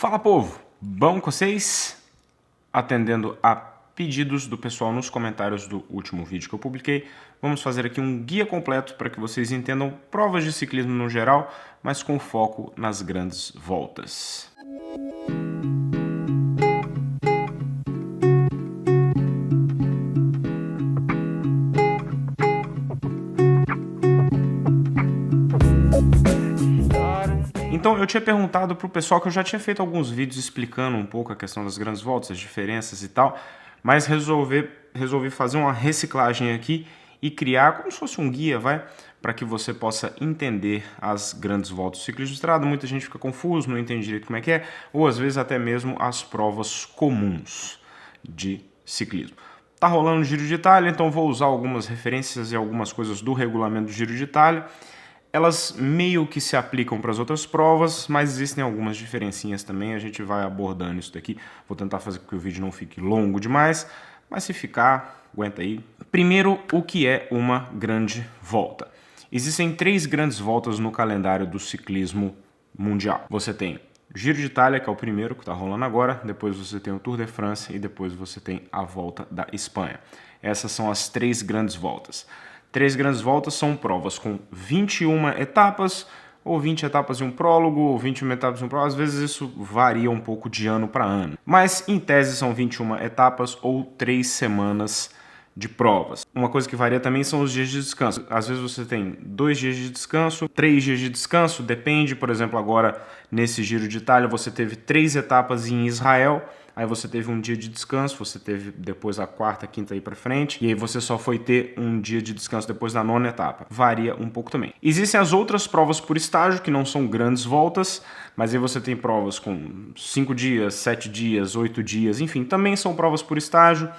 Fala, povo! Bom com vocês? Atendendo a pedidos do pessoal nos comentários do último vídeo que eu publiquei, vamos fazer aqui um guia completo para que vocês entendam provas de ciclismo no geral, mas com foco nas grandes voltas. Então eu tinha perguntado para o pessoal que eu já tinha feito alguns vídeos explicando um pouco a questão das grandes voltas, as diferenças e tal, mas resolvi fazer uma reciclagem aqui e criar como se fosse um guia, para que você possa entender as grandes voltas do ciclismo de estrada. Muita gente fica confuso, não entende direito como é que é, ou às vezes até mesmo as provas comuns de ciclismo. Tá rolando o Giro de Itália, então vou usar algumas referências e algumas coisas do regulamento do Giro de Itália. Elas meio que se aplicam para as outras provas, mas existem algumas diferencinhas também, a gente vai abordando isso daqui. Vou tentar fazer com que o vídeo não fique longo demais, mas se ficar, aguenta aí. Primeiro, o que é uma grande volta? Existem 3 grandes voltas no calendário do ciclismo mundial. Você tem o Giro de Itália, que é o primeiro que está rolando agora, depois você tem o Tour de France e depois você tem a Volta da Espanha. Essas são as 3 grandes voltas. 3 grandes voltas são provas com 21 etapas, ou 20 etapas e um prólogo, ou 21 etapas e um prólogo. Às vezes isso varia um pouco de ano para ano. Mas, em tese, são 21 etapas ou 3 semanas de provas. Uma coisa que varia também são os dias de descanso. Às vezes você tem 2 dias de descanso, 3 dias de descanso, depende. Por exemplo, agora, nesse Giro de Itália, você teve 3 etapas em Israel. Aí você teve um dia de descanso, você teve depois a quarta, quinta aí pra frente, e aí você só foi ter um dia de descanso depois da 9ª etapa. Varia um pouco também. Existem as outras provas por estágio, que não são grandes voltas, mas aí você tem provas com 5 dias, 7 dias, 8 dias, enfim, também são provas por estágio.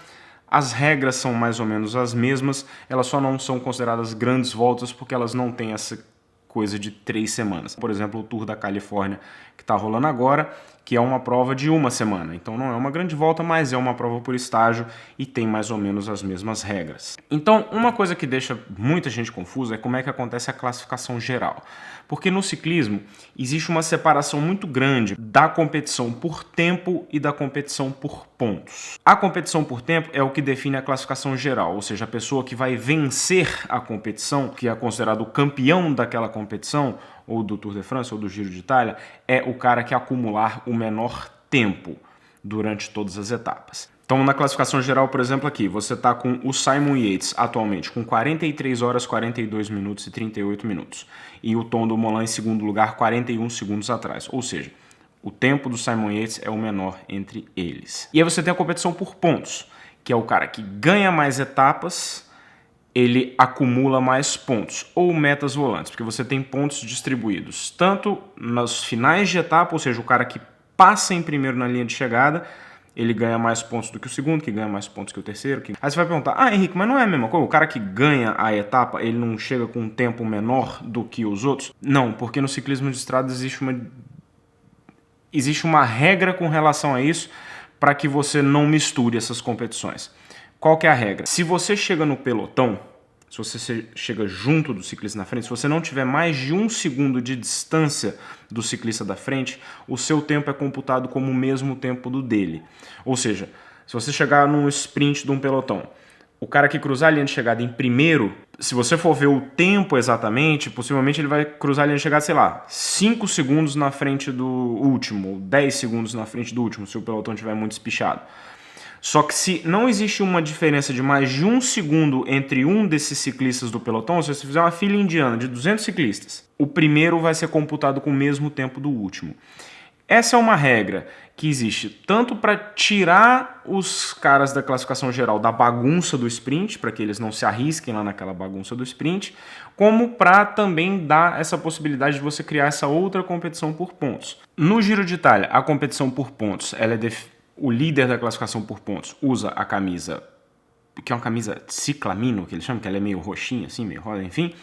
As regras são mais ou menos as mesmas, elas só não são consideradas grandes voltas porque elas não têm essa coisa de 3 semanas. Por exemplo, o Tour da Califórnia, que está rolando agora, que é uma prova de 1 semana. Então não é uma grande volta, mas é uma prova por estágio e tem mais ou menos as mesmas regras. Então, uma coisa que deixa muita gente confusa é como é que acontece a classificação geral. Porque no ciclismo existe uma separação muito grande da competição por tempo e da competição por pontos. A competição por tempo é o que define a classificação geral, ou seja, a pessoa que vai vencer a competição, que é considerado o campeão daquela competição, ou do Tour de France ou do Giro de Itália, é o cara que acumular o menor tempo durante todas as etapas. Então, na classificação geral, por exemplo, aqui, você está com o Simon Yates atualmente com 43 horas, 42 minutos e 38 minutos. E o Tom Dumoulin em segundo lugar, 41 segundos atrás. Ou seja, o tempo do Simon Yates é o menor entre eles. E aí você tem a competição por pontos, que é o cara que ganha mais etapas, ele acumula mais pontos, ou metas volantes, porque você tem pontos distribuídos tanto nos finais de etapa, ou seja, o cara que passa em primeiro na linha de chegada, ele ganha mais pontos do que o segundo, que ganha mais pontos que o terceiro. Aí você vai perguntar, Henrique, mas não é a mesma coisa? O cara que ganha a etapa, ele não chega com um tempo menor do que os outros? Não, porque no ciclismo de estrada existe uma regra com relação a isso, para que você não misture essas competições. Qual que é a regra? Se você chega no pelotão, se você chega junto do ciclista na frente, se você não tiver mais de 1 segundo de distância do ciclista da frente, o seu tempo é computado como o mesmo tempo do dele. Ou seja, se você chegar num sprint de um pelotão, o cara que cruzar a linha de chegada em primeiro, se você for ver o tempo exatamente, possivelmente ele vai cruzar a linha de chegada, sei lá, 5 segundos na frente do último, 10 segundos na frente do último, se o pelotão estiver muito espichado. Só que se não existe uma diferença de mais de 1 segundo entre um desses ciclistas do pelotão, se você fizer uma fila indiana de 200 ciclistas, o primeiro vai ser computado com o mesmo tempo do último. Essa é uma regra que existe tanto para tirar os caras da classificação geral da bagunça do sprint, para que eles não se arrisquem lá naquela bagunça do sprint, como para também dar essa possibilidade de você criar essa outra competição por pontos. No Giro de Itália, a competição por pontos, o líder da classificação por pontos usa a camisa, que é uma camisa ciclamino, que eles chamam, que ela é meio roxinha, assim, meio rosa, enfim.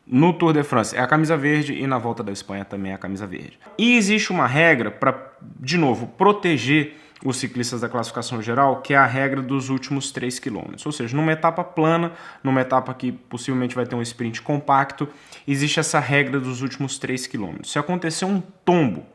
No Tour de France é a camisa verde e na Volta da Espanha também é a camisa verde. E existe uma regra para, de novo, proteger os ciclistas da classificação geral, que é a regra dos últimos 3 km. Ou seja, numa etapa plana, numa etapa que possivelmente vai ter um sprint compacto, existe essa regra dos últimos 3 km. Se acontecer um tombo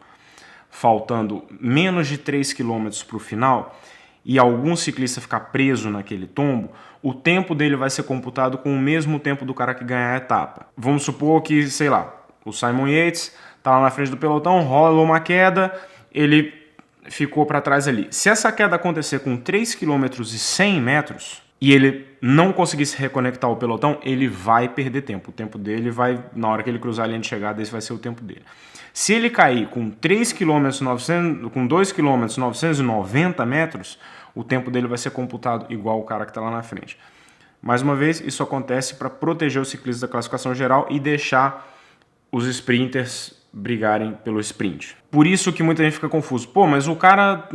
faltando menos de 3 km para o final, e algum ciclista ficar preso naquele tombo, o tempo dele vai ser computado com o mesmo tempo do cara que ganhar a etapa. Vamos supor que, sei lá, o Simon Yates está lá na frente do pelotão, rola uma queda, ele ficou para trás ali. Se essa queda acontecer com 3 km e 100 metros e ele não conseguir se reconectar ao pelotão, ele vai perder tempo. O tempo dele vai, na hora que ele cruzar a linha de chegada, esse vai ser o tempo dele. Se ele cair com 3 km 900, com 2 km 990 metros, o tempo dele vai ser computado igual o cara que está lá na frente. Mais uma vez, isso acontece para proteger os ciclistas da classificação geral e deixar os sprinters brigarem pelo sprint. Por isso que muita gente fica confuso. Pô, mas o cara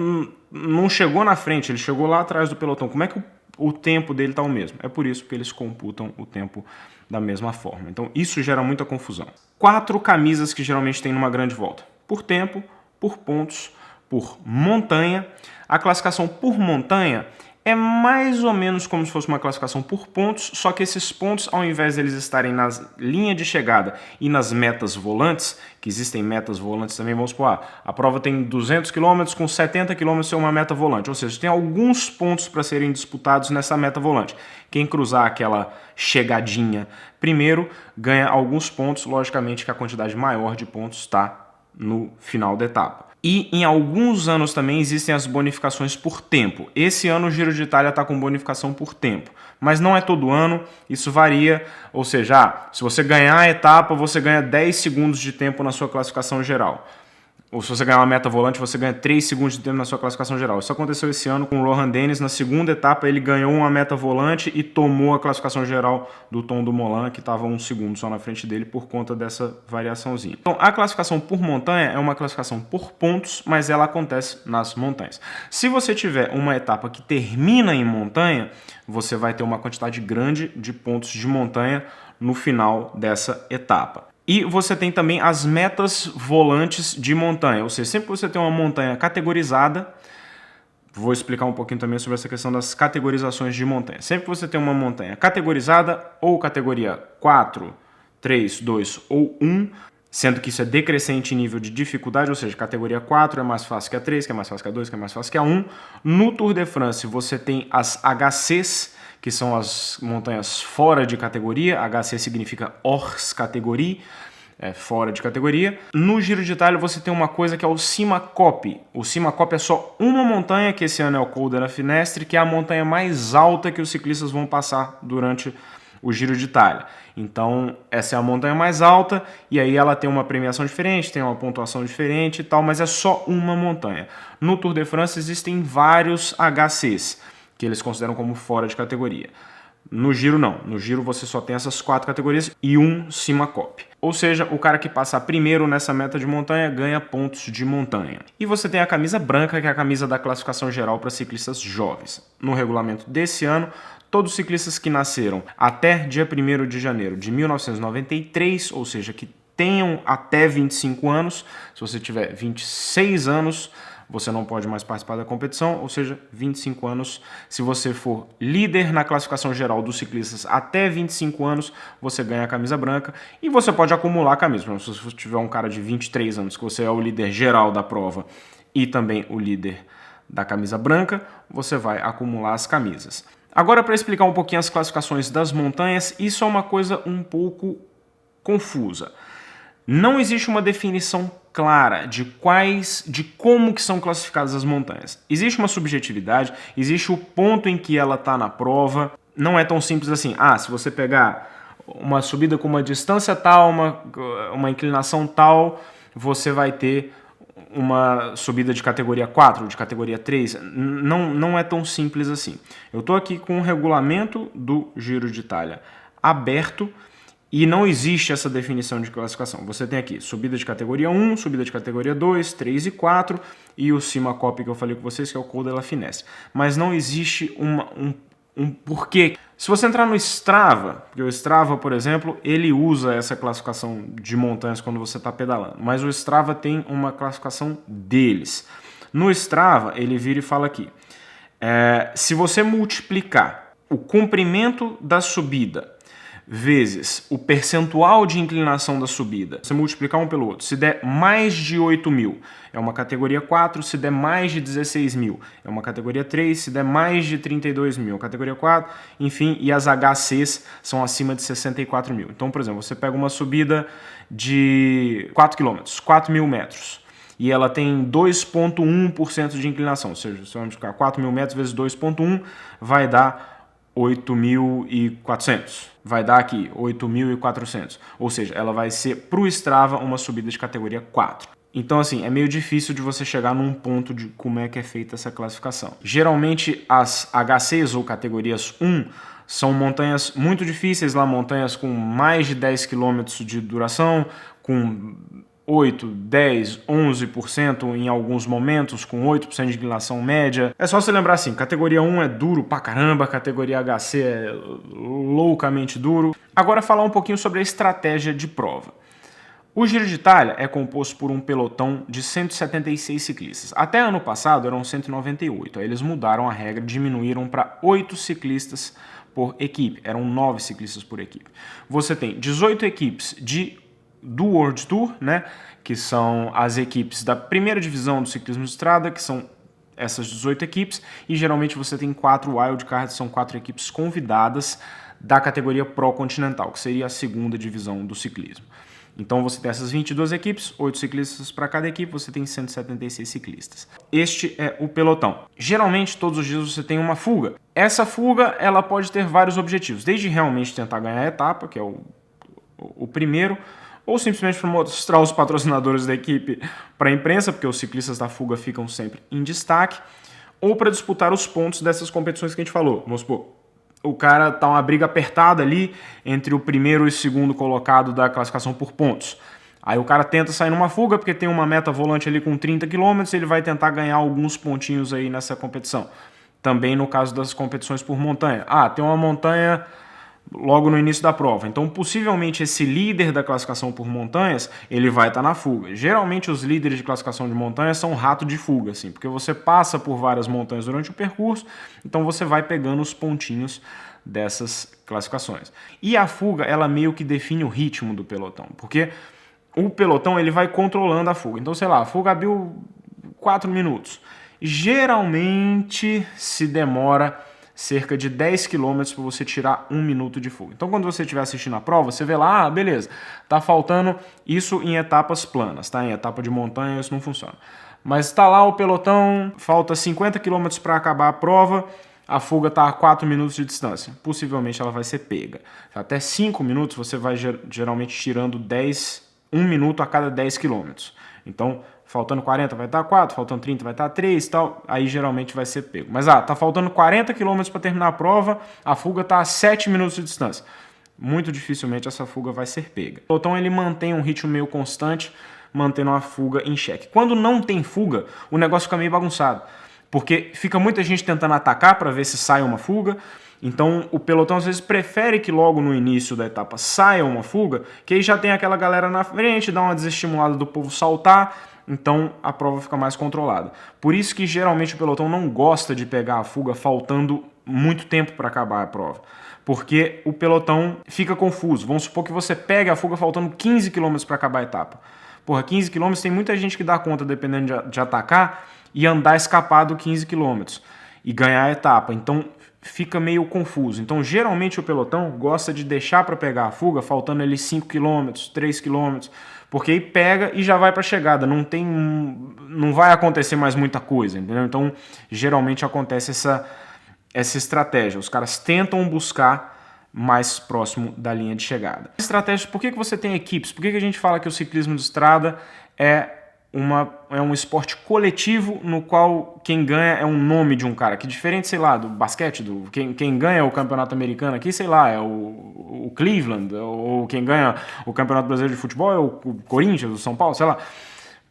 não chegou na frente, ele chegou lá atrás do pelotão. Como é que o tempo dele está o mesmo? É por isso que eles computam o tempo da mesma forma. Então isso gera muita confusão. 4 camisas que geralmente tem numa grande volta. Por tempo, por pontos, por montanha. A classificação por montanha é mais ou menos como se fosse uma classificação por pontos, só que esses pontos, ao invés de eles estarem na linha de chegada e nas metas volantes, que existem metas volantes também, vamos supor, a prova tem 200 km, com 70 km é uma meta volante, ou seja, tem alguns pontos para serem disputados nessa meta volante. Quem cruzar aquela chegadinha primeiro ganha alguns pontos, logicamente que a quantidade maior de pontos está no final da etapa. E em alguns anos também existem as bonificações por tempo. Esse ano o Giro de Itália está com bonificação por tempo, mas não é todo ano, isso varia, ou seja, se você ganhar a etapa, você ganha 10 segundos de tempo na sua classificação geral. Ou se você ganhar uma meta volante, você ganha 3 segundos de tempo na sua classificação geral. Isso aconteceu esse ano com o Rohan Dennis. Na segunda etapa, ele ganhou uma meta volante e tomou a classificação geral do Tom Dumoulin, que estava 1 segundo só na frente dele por conta dessa variaçãozinha. Então, a classificação por montanha é uma classificação por pontos, mas ela acontece nas montanhas. Se você tiver uma etapa que termina em montanha, você vai ter uma quantidade grande de pontos de montanha no final dessa etapa. E você tem também as metas volantes de montanha, ou seja, sempre que você tem uma montanha categorizada, vou explicar um pouquinho também sobre essa questão das categorizações de montanha. Sempre que você tem uma montanha categorizada, ou categoria 4, 3, 2 ou 1, sendo que isso é decrescente em nível de dificuldade, ou seja, categoria 4 é mais fácil que a 3, que é mais fácil que a 2, que é mais fácil que a 1. No Tour de France você tem as HCs, que são as montanhas fora de categoria. HC significa hors categoria, fora de categoria. No Giro de Itália você tem uma coisa que é o Cima Coppi. O Cima Coppi é só uma montanha, que esse ano é o Col della Finestre, que é a montanha mais alta que os ciclistas vão passar durante o Giro de Itália. Então essa é a montanha mais alta e aí ela tem uma premiação diferente, tem uma pontuação diferente e tal, mas é só uma montanha. No Tour de France existem vários HCs, que eles consideram como fora de categoria. No Giro não, no Giro você só tem essas 4 categorias e um Cima Coppi. Ou seja, o cara que passar primeiro nessa meta de montanha ganha pontos de montanha. E você tem a camisa branca, que é a camisa da classificação geral para ciclistas jovens. No regulamento desse ano, todos os ciclistas que nasceram até dia 1º de janeiro de 1993, ou seja, que tenham até 25 anos, se você tiver 26 anos, você não pode mais participar da competição, ou seja, 25 anos. Se você for líder na classificação geral dos ciclistas até 25 anos, você ganha a camisa branca e você pode acumular a camisa. Se você tiver um cara de 23 anos, que você é o líder geral da prova e também o líder da camisa branca, você vai acumular as camisas. Agora, para explicar um pouquinho as classificações das montanhas, isso é uma coisa um pouco confusa. Não existe uma definição clara de como que são classificadas as montanhas. Existe uma subjetividade, existe o ponto em que ela está na prova. Não é tão simples assim, se você pegar uma subida com uma distância tal, uma inclinação tal, você vai ter uma subida de categoria 4, de categoria 3. Não é tão simples assim. Eu estou aqui com o regulamento do Giro de Itália aberto, e não existe essa definição de classificação. Você tem aqui subida de categoria 1, subida de categoria 2, 3 e 4 e o Cima Coppi que eu falei com vocês, que é o Col della Finestre. Mas não existe um porquê. Se você entrar no Strava, porque o Strava, por exemplo, ele usa essa classificação de montanhas quando você está pedalando, mas o Strava tem uma classificação deles. No Strava, ele vira e fala aqui, se você multiplicar o comprimento da subida vezes o percentual de inclinação da subida, você multiplicar um pelo outro, se der mais de 8.000, é uma categoria 4, se der mais de 16.000, é uma categoria 3, se der mais de 32.000, categoria 4, enfim, e as HCs são acima de 64.000. Então, por exemplo, você pega uma subida de 4 km, 4.000 metros, e ela tem 2,1% de inclinação, ou seja, se você multiplicar 4.000 metros vezes 2,1, vai dar 8.400. Vai dar aqui 8.400. Ou seja, ela vai ser para o Strava uma subida de categoria 4. Então, assim, é meio difícil de você chegar num ponto de como é que é feita essa classificação. Geralmente, as HCs ou categorias 1 são montanhas muito difíceis, lá montanhas com mais de 10 km de duração, com 8, 10, 11% em alguns momentos, com 8% de inclinação média. É só você lembrar assim, categoria 1 é duro pra caramba, categoria HC é loucamente duro. Agora falar um pouquinho sobre a estratégia de prova. O Giro de Itália é composto por um pelotão de 176 ciclistas. Até ano passado eram 198, aí eles mudaram a regra, diminuíram para 8 ciclistas por equipe, eram 9 ciclistas por equipe. Você tem 18 equipes do World Tour, né, que são as equipes da primeira divisão do ciclismo de estrada, que são essas 18 equipes, e geralmente você tem 4 wildcards, são 4 equipes convidadas da categoria Pro Continental, que seria a segunda divisão do ciclismo. Então você tem essas 22 equipes, 8 ciclistas para cada equipe, você tem 176 ciclistas. Este é o pelotão. Geralmente todos os dias você tem uma fuga. Essa fuga ela pode ter vários objetivos, desde realmente tentar ganhar a etapa, que é o primeiro, ou simplesmente para mostrar os patrocinadores da equipe para a imprensa, porque os ciclistas da fuga ficam sempre em destaque, ou para disputar os pontos dessas competições que a gente falou. Vamos supor, o cara tá uma briga apertada ali entre o primeiro e o segundo colocado da classificação por pontos. Aí o cara tenta sair numa fuga porque tem uma meta volante ali com 30 km, ele vai tentar ganhar alguns pontinhos aí nessa competição. Também no caso das competições por montanha. Tem uma montanha logo no início da prova. Então, possivelmente, esse líder da classificação por montanhas, ele vai estar na fuga. Geralmente, os líderes de classificação de montanhas são rato de fuga, assim, porque você passa por várias montanhas durante o percurso, então você vai pegando os pontinhos dessas classificações. E a fuga, ela meio que define o ritmo do pelotão, porque o pelotão, ele vai controlando a fuga. Então, sei lá, a fuga abriu 4 minutos. Geralmente, se demora cerca de 10 km para você tirar 1 minuto de fuga. Então, quando você estiver assistindo a prova, você vê lá, beleza, tá faltando isso em etapas planas, tá? Em etapa de montanha isso não funciona. Mas está lá o pelotão, falta 50 km para acabar a prova, a fuga está a 4 minutos de distância. Possivelmente ela vai ser pega. Até 5 minutos você vai geralmente tirando 1 minuto a cada 10 km. Então, faltando 40 vai estar 4, faltando 30 vai estar 3 e tal, aí geralmente vai ser pego. Mas tá faltando 40 km para terminar a prova, a fuga está a 7 minutos de distância. Muito dificilmente essa fuga vai ser pega. O pelotão ele mantém um ritmo meio constante, mantendo a fuga em xeque. Quando não tem fuga, o negócio fica meio bagunçado, porque fica muita gente tentando atacar para ver se sai uma fuga. Então o pelotão às vezes prefere que logo no início da etapa saia uma fuga, que aí já tem aquela galera na frente, dá uma desestimulada do povo saltar, então a prova fica mais controlada. Por isso que geralmente o pelotão não gosta de pegar a fuga faltando muito tempo para acabar a prova, porque o pelotão fica confuso. Vamos supor que você pegue a fuga faltando 15 km para acabar a etapa. 15 km tem muita gente que dá conta, dependendo de atacar, e andar escapado 15 km e ganhar a etapa. Então fica meio confuso. Então, geralmente o pelotão gosta de deixar para pegar a fuga faltando ali 5 km, 3 km, porque aí pega e já vai para a chegada. Não vai acontecer mais muita coisa, entendeu? Então, geralmente acontece essa estratégia. Os caras tentam buscar mais próximo da linha de chegada. Estratégias, por que você tem equipes? Por que a gente fala que o ciclismo de estrada é um esporte coletivo no qual quem ganha é um nome de um cara, que diferente, sei lá, do basquete, quem ganha é o campeonato americano aqui, sei lá, é o Cleveland, ou quem ganha o campeonato brasileiro de futebol é o Corinthians, o São Paulo, sei lá,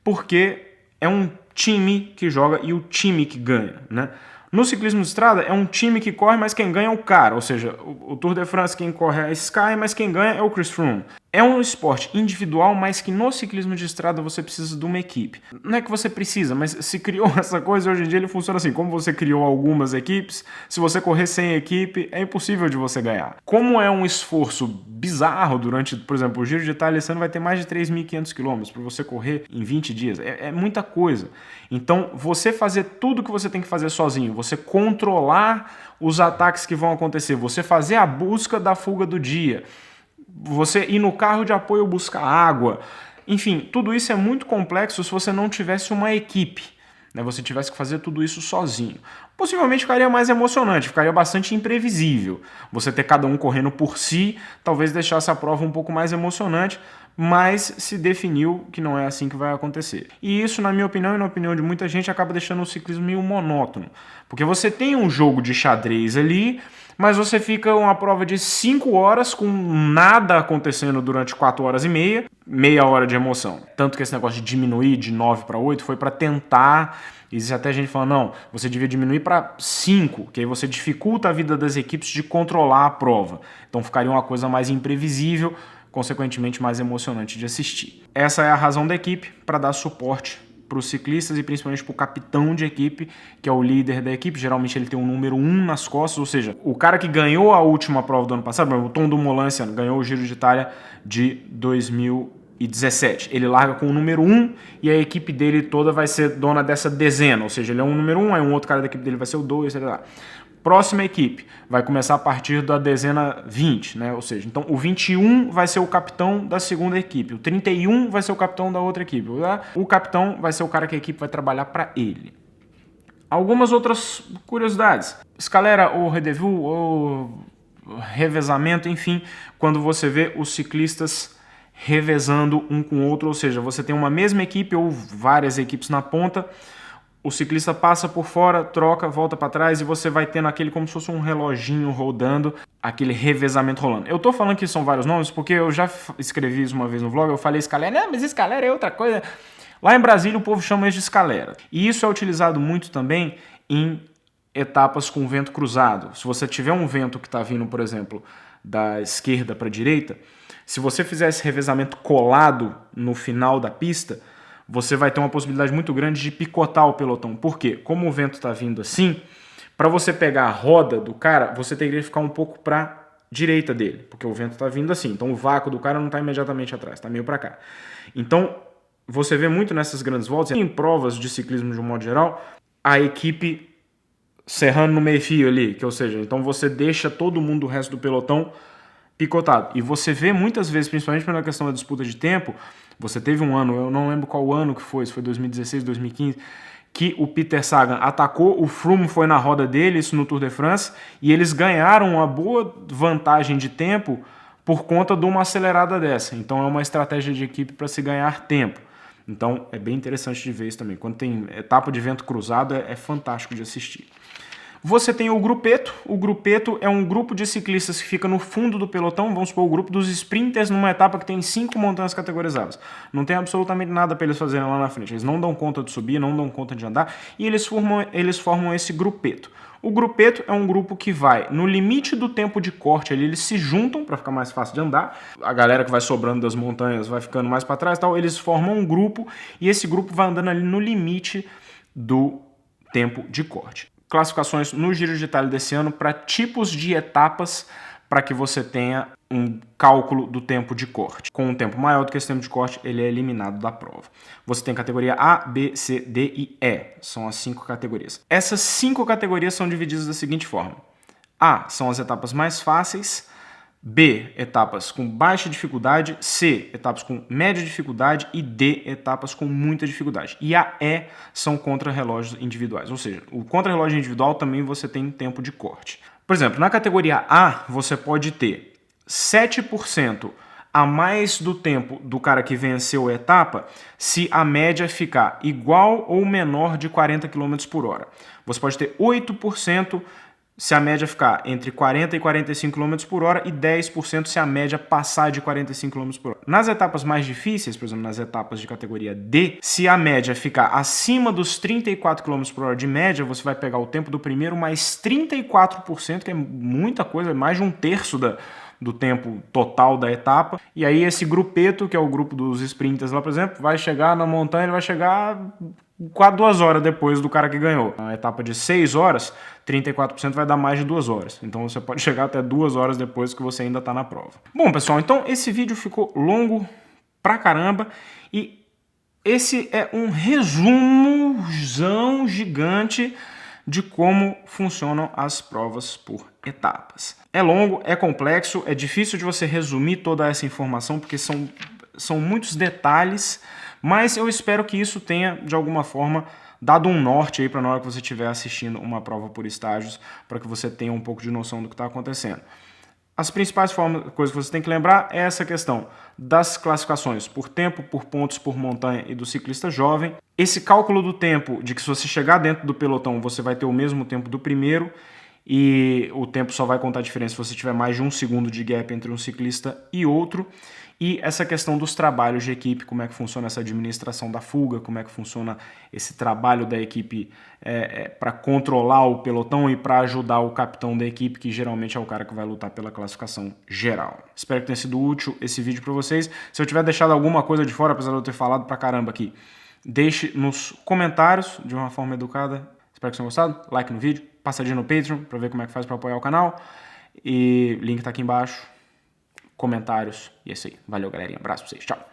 porque é um time que joga e o time que ganha, né? No ciclismo de estrada é um time que corre, mas quem ganha é o cara, ou seja, o Tour de France quem corre é a Sky, mas quem ganha é o Chris Froome. É um esporte individual, mas que no ciclismo de estrada você precisa de uma equipe. Não é que você precisa, mas se criou essa coisa, hoje em dia ele funciona assim. Como você criou algumas equipes, se você correr sem equipe, é impossível de você ganhar. Como é um esforço bizarro durante, por exemplo, o Giro de Itália esse ano vai ter mais de 3.500 km para você correr em 20 dias. É muita coisa. Então, você fazer tudo que você tem que fazer sozinho, você controlar os ataques que vão acontecer, você fazer a busca da fuga do dia, você ir no carro de apoio buscar água. Enfim, tudo isso é muito complexo se você não tivesse uma equipe, né? Você tivesse que fazer tudo isso sozinho. Possivelmente ficaria mais emocionante, ficaria bastante imprevisível. Você ter cada um correndo por si, talvez deixasse a prova um pouco mais emocionante, mas se definiu que não é assim que vai acontecer. E isso, na minha opinião e na opinião de muita gente, acaba deixando o ciclismo meio monótono. Porque você tem um jogo de xadrez ali, mas você fica uma prova de 5 horas com nada acontecendo durante 4 horas e meia hora de emoção. Tanto que esse negócio de diminuir de 9 para 8 foi para tentar. Existe até gente falando, não, você devia diminuir para 5, que aí você dificulta a vida das equipes de controlar a prova. Então ficaria uma coisa mais imprevisível, consequentemente mais emocionante de assistir. Essa é a razão da equipe, para dar suporte para os ciclistas e principalmente para o capitão de equipe, que é o líder da equipe. Geralmente ele tem um número 1 nas costas, ou seja, o cara que ganhou a última prova do ano passado, o Tom Dumoulin esse ano, ganhou o Giro de Itália de 2017. Ele larga com o número 1 e a equipe dele toda vai ser dona dessa dezena, ou seja, ele é um número 1, aí um outro cara da equipe dele vai ser o 2, etc. Próxima equipe vai começar a partir da dezena 20, né? Ou seja, então o 21 vai ser o capitão da segunda equipe, o 31 vai ser o capitão da outra equipe, o capitão vai ser o cara que a equipe vai trabalhar para ele. Algumas outras curiosidades. Escalera ou rendezvous ou revezamento, enfim, quando você vê os ciclistas revezando um com o outro, ou seja, você tem uma mesma equipe ou várias equipes na ponta, o ciclista passa por fora, troca, volta para trás e você vai tendo aquele como se fosse um reloginho rodando, aquele revezamento rolando. Eu tô falando que são vários nomes porque eu já escrevi isso uma vez no vlog, eu falei escalera, não, mas escalera é outra coisa. Lá em Brasília o povo chama isso de escalera. E isso é utilizado muito também em etapas com vento cruzado. Se você tiver um vento que está vindo, por exemplo, da esquerda para a direita, se você fizer esse revezamento colado no final da pista, você vai ter uma possibilidade muito grande de picotar o pelotão. Por quê? Como o vento está vindo assim, para você pegar a roda do cara, você teria que ficar um pouco para a direita dele, porque o vento está vindo assim. Então o vácuo do cara não está imediatamente atrás, está meio para cá. Então você vê muito nessas grandes voltas, em provas de ciclismo de um modo geral, a equipe serrando no meio-fio ali, que ou seja, então você deixa todo mundo do resto do pelotão picotado. E você vê muitas vezes, principalmente pela questão da disputa de tempo, você teve um ano, eu não lembro qual ano que foi, se foi 2016, 2015, que o Peter Sagan atacou, o Froome foi na roda dele, isso no Tour de France, e eles ganharam uma boa vantagem de tempo por conta de uma acelerada dessa. Então é uma estratégia de equipe para se ganhar tempo. Então é bem interessante de ver isso também. Quando tem etapa de vento cruzado, é fantástico de assistir. Você tem o grupeto. O grupeto é um grupo de ciclistas que fica no fundo do pelotão, vamos supor, o grupo dos sprinters numa etapa que tem 5 montanhas categorizáveis. Não tem absolutamente nada para eles fazerem lá na frente. Eles não dão conta de subir, não dão conta de andar, e eles formam esse grupeto. O grupeto é um grupo que vai no limite do tempo de corte, ali eles se juntam para ficar mais fácil de andar. A galera que vai sobrando das montanhas vai ficando mais para trás, tal. Eles formam um grupo e esse grupo vai andando ali no limite do tempo de corte. Classificações no Giro de Itália desse ano para tipos de etapas para que você tenha um cálculo do tempo de corte. Com um tempo maior do que esse tempo de corte, ele é eliminado da prova. Você tem categoria A, B, C, D e E. São as 5 categorias. Essas 5 categorias são divididas da seguinte forma. A são as etapas mais fáceis, B, etapas com baixa dificuldade, C, etapas com média dificuldade e D, etapas com muita dificuldade. E a E são contrarrelógios individuais, ou seja, o contrarrelógio individual também você tem tempo de corte. Por exemplo, na categoria A você pode ter 7% a mais do tempo do cara que venceu a etapa se a média ficar igual ou menor de 40 km por hora. Você pode ter 8% se a média ficar entre 40 e 45 km por hora e 10% se a média passar de 45 km por hora. Nas etapas mais difíceis, por exemplo, nas etapas de categoria D, se a média ficar acima dos 34 km por hora de média, você vai pegar o tempo do primeiro mais 34%, que é muita coisa, mais de um terço do tempo total da etapa. E aí esse grupeto, que é o grupo dos sprinters lá, por exemplo, vai chegar na montanha, ele vai chegar quase 2 horas depois do cara que ganhou. Na etapa de 6 horas, 34% vai dar mais de 2 horas. Então você pode chegar até 2 horas depois que você ainda está na prova. Bom, pessoal, então esse vídeo ficou longo pra caramba e esse é um resumozão gigante de como funcionam as provas por etapas. É longo, é complexo, é difícil de você resumir toda essa informação porque são muitos detalhes, mas eu espero que isso tenha, de alguma forma, dado um norte aí para na hora que você estiver assistindo uma prova por estágios, para que você tenha um pouco de noção do que está acontecendo. As principais coisas que você tem que lembrar é essa questão das classificações por tempo, por pontos, por montanha e do ciclista jovem. Esse cálculo do tempo de que se você chegar dentro do pelotão você vai ter o mesmo tempo do primeiro e o tempo só vai contar a diferença se você tiver mais de 1 segundo de gap entre um ciclista e outro. E essa questão dos trabalhos de equipe, como é que funciona essa administração da fuga, como é que funciona esse trabalho da equipe para controlar o pelotão e para ajudar o capitão da equipe, que geralmente é o cara que vai lutar pela classificação geral. Espero que tenha sido útil esse vídeo para vocês. Se eu tiver deixado alguma coisa de fora, apesar de eu ter falado pra caramba aqui, deixe nos comentários de uma forma educada. Espero que tenham gostado. Like no vídeo, passadinha no Patreon para ver como é que faz para apoiar o canal. E link tá aqui embaixo. Comentários. E é isso aí. Valeu, galerinha. Abraço pra vocês. Tchau.